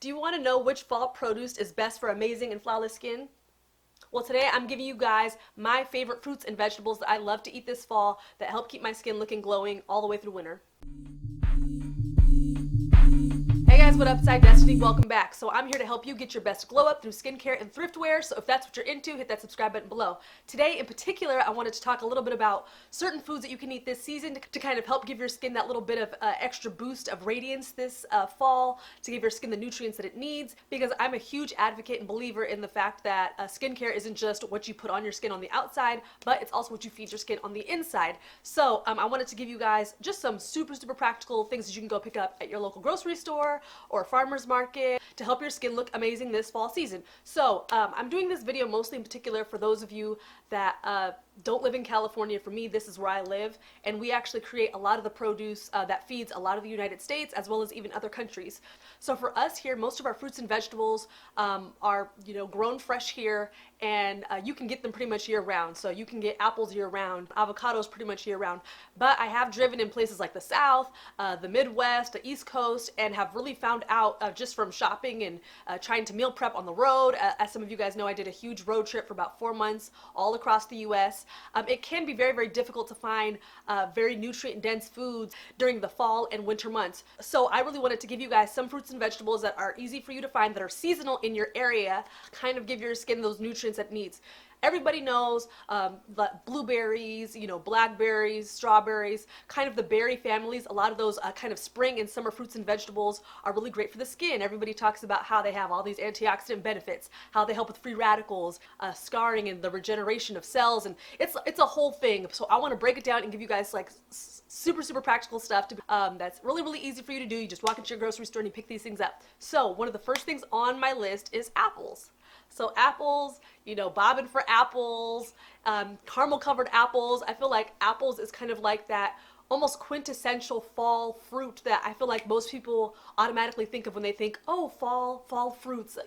Do you want to know which fall produce is best for amazing and flawless skin? Well, today I'm giving you guys my favorite fruits and vegetables that I love to eat this fall that help keep my skin looking glowing all the way through winter. Hey guys, what up? It's theidestiny. Welcome back. So I'm here to help you get your best glow up through skincare and thriftwear. So if that's what you're into, hit that subscribe button below. Today in particular, I wanted to talk a little bit about certain foods that you can eat this season to kind of help give your skin that little bit of extra boost of radiance this fall, to give your skin the nutrients that it needs, because I'm a huge advocate and believer in the fact that skincare isn't just what you put on your skin on the outside, but it's also what you feed your skin on the inside. So I wanted to give you guys just some super practical things that you can go pick up at your local grocery store or farmer's market to help your skin look amazing this fall season. So I'm doing this video mostly in particular for those of you that don't live in California. For me, this is where I live, and we actually create a lot of the produce that feeds a lot of the United States as well as even other countries. So for us here, most of our fruits and vegetables are grown fresh here, and you can get them pretty much year round. So you can get apples year round, avocados pretty much year round. But I have driven in places like the South, the Midwest, the East Coast, and have really found out just from shopping and trying to meal prep on the road. As some of you guys know, I did a huge road trip for about 4 months all across the U.S. It can be very difficult to find very nutrient-dense foods during the fall and winter months. So I really wanted to give you guys some fruits and vegetables that are easy for you to find, that are seasonal in your area, kind of give your skin those nutrients that it needs. Everybody knows blueberries, blackberries, strawberries, kind of the berry families. A lot of those kind of spring and summer fruits and vegetables are really great for the skin. Everybody talks about how they have all these antioxidant benefits, how they help with free radicals, scarring, and the regeneration of cells, and it's a whole thing. So I want to break it down and give you guys like super practical stuff that's really easy for you to do. You just walk into your grocery store and you pick these things up. So one of the first things on my list is apples. So apples, bobbing for apples, caramel covered apples. I feel like apples is kind of like that almost quintessential fall fruit that I feel like most people automatically think of when they think, oh, fall fruits,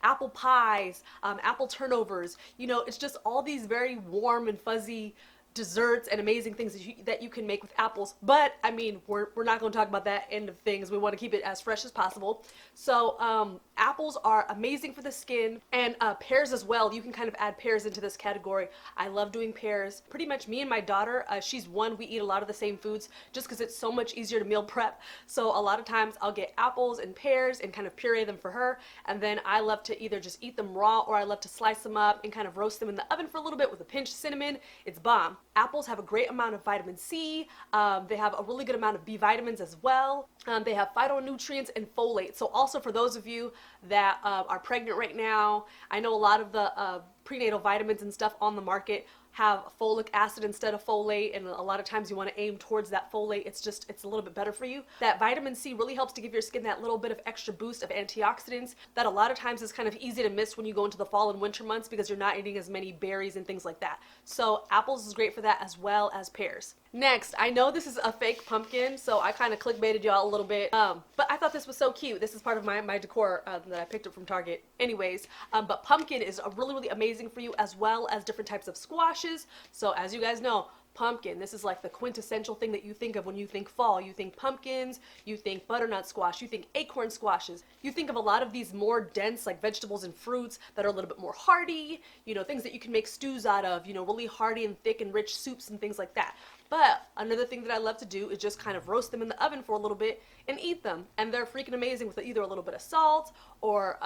apple pies, apple turnovers. It's just all these very warm and fuzzy desserts and amazing things that you can make with apples. But I mean, we're not going to talk about that end of things. We want to keep it as fresh as possible. So apples are amazing for the skin, and pears as well. You can kind of add pears into this category. I love doing pears. Pretty much me and my daughter, she's one, we eat a lot of the same foods just because it's so much easier to meal prep. So a lot of times I'll get apples and pears and kind of puree them for her, and then I love to either just eat them raw, or I love to slice them up and kind of roast them in the oven for a little bit with a pinch of cinnamon. It's bomb. Apples have a great amount of vitamin C. They have a really good amount of B vitamins as well. They have phytonutrients and folate. So also for those of you that are pregnant right now, I know a lot of the prenatal vitamins and stuff on the market have folic acid instead of folate, and a lot of times you want to aim towards that folate. It's a little bit better for you. That vitamin C really helps to give your skin that little bit of extra boost of antioxidants that a lot of times is kind of easy to miss when you go into the fall and winter months because you're not eating as many berries and things like that. So apples is great for that, as well as pears. Next, I know this is a fake pumpkin, so I kind of clickbaited y'all a little bit, but I thought this was so cute. This is part of my decor that I picked up from Target. Anyways, but pumpkin is really amazing for you, as well as different types of squashes. So as you guys know, pumpkin, this is like the quintessential thing that you think of when you think fall. You think pumpkins, you think butternut squash, you think acorn squashes. You think of a lot of these more dense like vegetables and fruits that are a little bit more hearty, things that you can make stews out of, really hearty and thick and rich soups and things like that. But another thing that I love to do is just kind of roast them in the oven for a little bit and eat them. And they're freaking amazing with either a little bit of salt or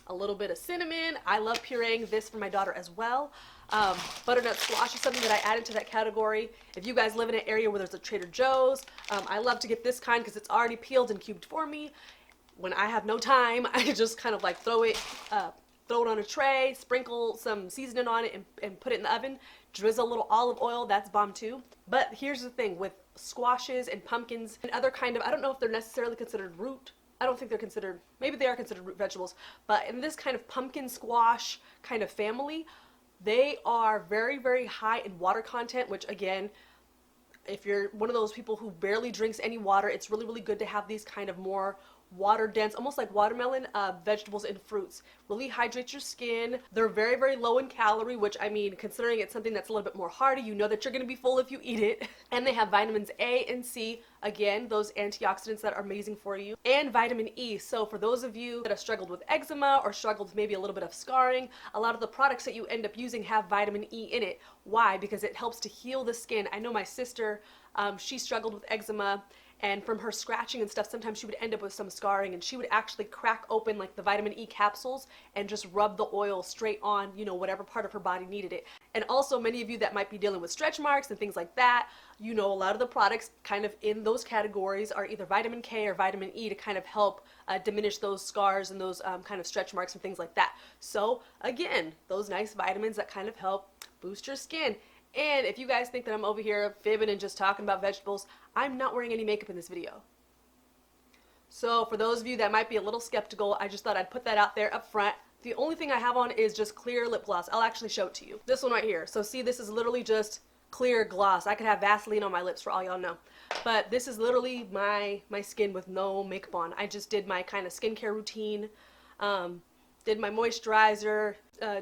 a little bit of cinnamon. I love pureeing this for my daughter as well. Butternut squash is something that I added to that category. If you guys live in an area where there's a Trader Joe's, I love to get this kind because it's already peeled and cubed for me. When I have no time, I just kind of like throw it on a tray, sprinkle some seasoning on it, and put it in the oven. Drizzle a little olive oil, that's bomb too. But here's the thing with squashes and pumpkins and other kind of, I don't know if they're necessarily considered root. I don't think they're considered, maybe they are considered root vegetables, but in this kind of pumpkin squash kind of family, they are very high in water content, which again, if you're one of those people who barely drinks any water, it's really good to have these kind of more water dense, almost like watermelon, vegetables and fruits. Really hydrates your skin. They're very, very low in calorie, which, I mean, considering it's something that's a little bit more hearty, you know that you're going to be full if you eat it. And they have vitamins A and C, again, those antioxidants that are amazing for you, and vitamin E. So for those of you that have struggled with eczema or struggled with maybe a little bit of scarring, a lot of the products that you end up using have vitamin E in it. Why? Because it helps to heal the skin. I know my sister, she struggled with eczema, and from her scratching and stuff, sometimes she would end up with some scarring, and she would actually crack open like the vitamin E capsules and just rub the oil straight on, you know, whatever part of her body needed it. And also, many of you that might be dealing with stretch marks and things like that, you know, a lot of the products kind of in those categories are either vitamin K or vitamin E to kind of help diminish those scars and those kind of stretch marks and things like that. So again, those nice vitamins that kind of help boost your skin. And if you guys think that I'm over here fibbing and just talking about vegetables, I'm not wearing any makeup in this video. So for those of you that might be a little skeptical, I just thought I'd put that out there up front. The only thing I have on is just clear lip gloss. I'll actually show it to you. This one right here. So see, this is literally just clear gloss. I could have Vaseline on my lips for all y'all know. But this is literally my skin with no makeup on. I just did my kind of skincare routine. Did my moisturizer,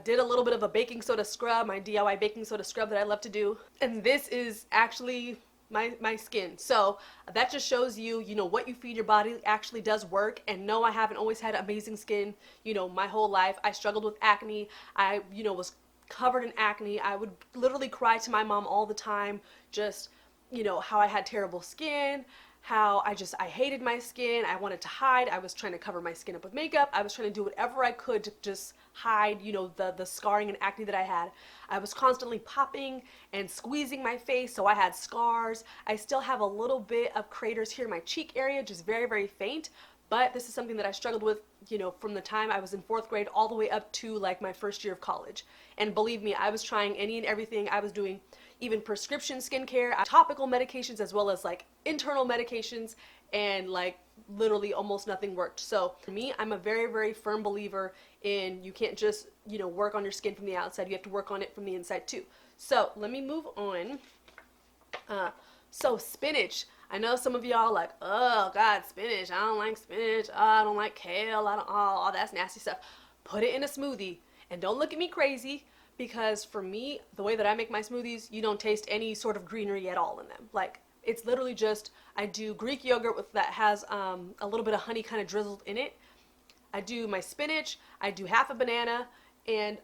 did a little bit of a baking soda scrub, my DIY baking soda scrub that I love to do. And this is actually my skin. So that just shows you, you know, what you feed your body actually does work. And no, I haven't always had amazing skin, you know, my whole life. I struggled with acne. I, you know, was covered in acne. I would literally cry to my mom all the time, just, you know, how I had terrible skin, how I hated my skin. I wanted to hide. I was trying to cover my skin up with makeup. I was trying to do whatever I could to just hide, you know, the scarring and acne that I had. I was constantly popping and squeezing my face, so I had scars. I still have a little bit of craters here in my cheek area, just very, very faint. But this is something that I struggled with, you know, from the time I was in 4th grade all the way up to like my first year of college. And believe me, I was trying any and everything. I was doing even prescription skincare, topical medications, as well as like internal medications, and like literally almost nothing worked. So for me, I'm a very, very firm believer in you can't just, you know, work on your skin from the outside. You have to work on it from the inside too. So let me move on. So spinach. I know some of y'all like, oh God, spinach. I don't like spinach. Oh, I don't like kale. Oh, that's nasty stuff. Put it in a smoothie. And don't look at me crazy, because for me, the way that I make my smoothies, you don't taste any sort of greenery at all in them. Like, it's literally just, I do Greek yogurt that has a little bit of honey kind of drizzled in it. I do my spinach, I do half a banana, and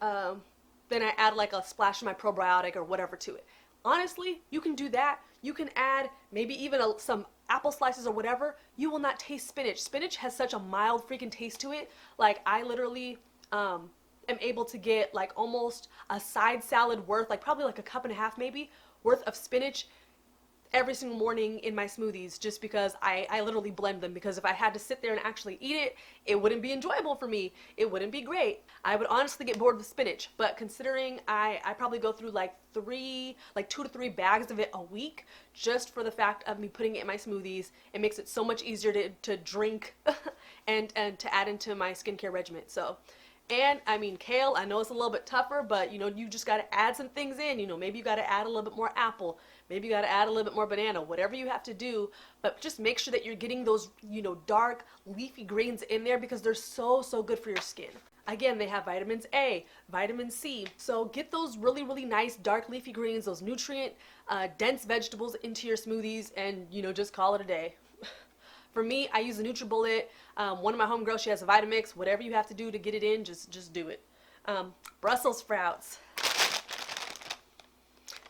then I add like a splash of my probiotic or whatever to it. Honestly, you can do that. You can add maybe even some apple slices or whatever. You will not taste spinach. Spinach has such a mild freaking taste to it. Like, I literally am able to get like almost a side salad worth, like probably like a cup and a half maybe, worth of spinach every single morning in my smoothies, just because I literally blend them, because if I had to sit there and actually eat it, it wouldn't be enjoyable for me. It wouldn't be great. I would honestly get bored with spinach, but considering I probably go through like 2 to 3 bags of it a week, just for the fact of me putting it in my smoothies, it makes it so much easier to drink and to add into my skincare regimen. So, and I mean, kale, I know it's a little bit tougher, but you know, you just got to add some things in. You know, maybe you got to add a little bit more apple, maybe you got to add a little bit more banana, whatever you have to do, but just make sure that you're getting those, you know, dark leafy greens in there, because they're so good for your skin. Again, they have vitamins A, vitamin C, so get those really, really nice dark leafy greens, those nutrient dense vegetables into your smoothies, and you know, just call it a day. For me, I use a NutriBullet. One of my homegirls, she has a Vitamix. Whatever you have to do to get it in, just do it. Brussels sprouts.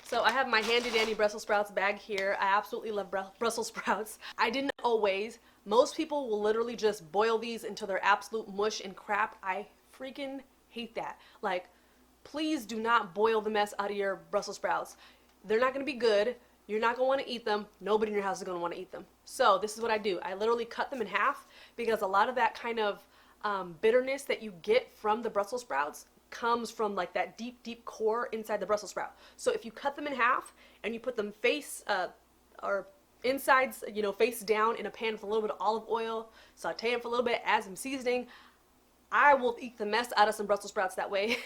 So I have my handy dandy Brussels sprouts bag here. I absolutely love Brussels sprouts. I didn't always. Most people will literally just boil these until they're absolute mush and crap. I freaking hate that. Like, please do not boil the mess out of your Brussels sprouts. They're not going to be good. You're not going to want to eat them. Nobody in your house is going to want to eat them. So this is what I do. I literally cut them in half, because a lot of that kind of bitterness that you get from the Brussels sprouts comes from like that deep core inside the Brussels sprout. So if you cut them in half and you put them face or insides, you know, face down in a pan with a little bit of olive oil, saute them for a little bit, add some seasoning, I will eat the mess out of some Brussels sprouts that way.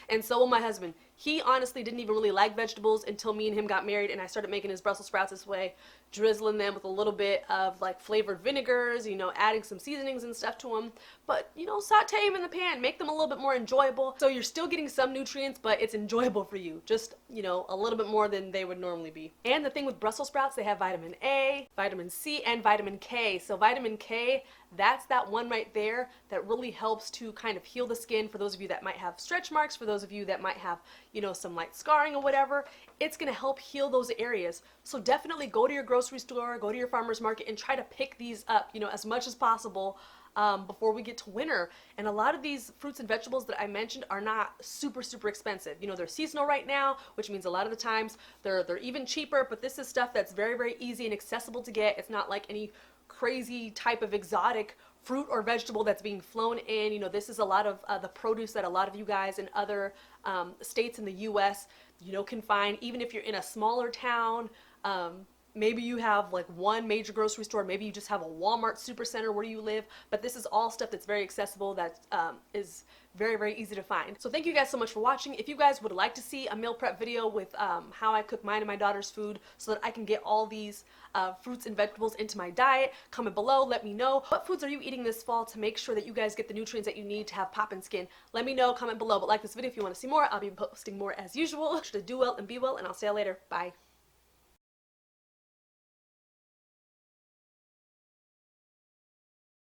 And so will my husband. He honestly didn't even really like vegetables until me and him got married and I started making his Brussels sprouts this way, drizzling them with a little bit of like flavored vinegars, you know, adding some seasonings and stuff to them. But, you know, saute them in the pan, make them a little bit more enjoyable. So you're still getting some nutrients, but it's enjoyable for you. Just, you know, a little bit more than they would normally be. And the thing with Brussels sprouts, they have vitamin A, vitamin C, and vitamin K. So vitamin K, that's that one right there that really helps to kind of heal the skin for those of you that might have stretch marks, for those of you that might have, you know, some light scarring or whatever. It's going to help heal those areas. So definitely go to your grocery store, go to your farmer's market and try to pick these up, you know, as much as possible before we get to winter. And a lot of these fruits and vegetables that I mentioned are not super expensive. You know, they're seasonal right now, which means a lot of the times they're even cheaper, but this is stuff that's very easy and accessible to get. It's not like any crazy type of exotic fruit or vegetable that's being flown in. You know, this is a lot of the produce that a lot of you guys in other states in the US, you know, can find. Even if you're in a smaller town, maybe you have like one major grocery store, maybe you just have a Walmart supercenter where you live, but this is all stuff that's very accessible, that is very easy to find. So thank you guys so much for watching. If you guys would like to see a meal prep video with how I cook mine and my daughter's food so that I can get all these fruits and vegetables into my diet, comment below, let me know. What foods are you eating this fall to make sure that you guys get the nutrients that you need to have poppin' skin? Let me know, comment below. But like this video if you want to see more. I'll be posting more as usual. To do well and be well, and I'll see you later. Bye.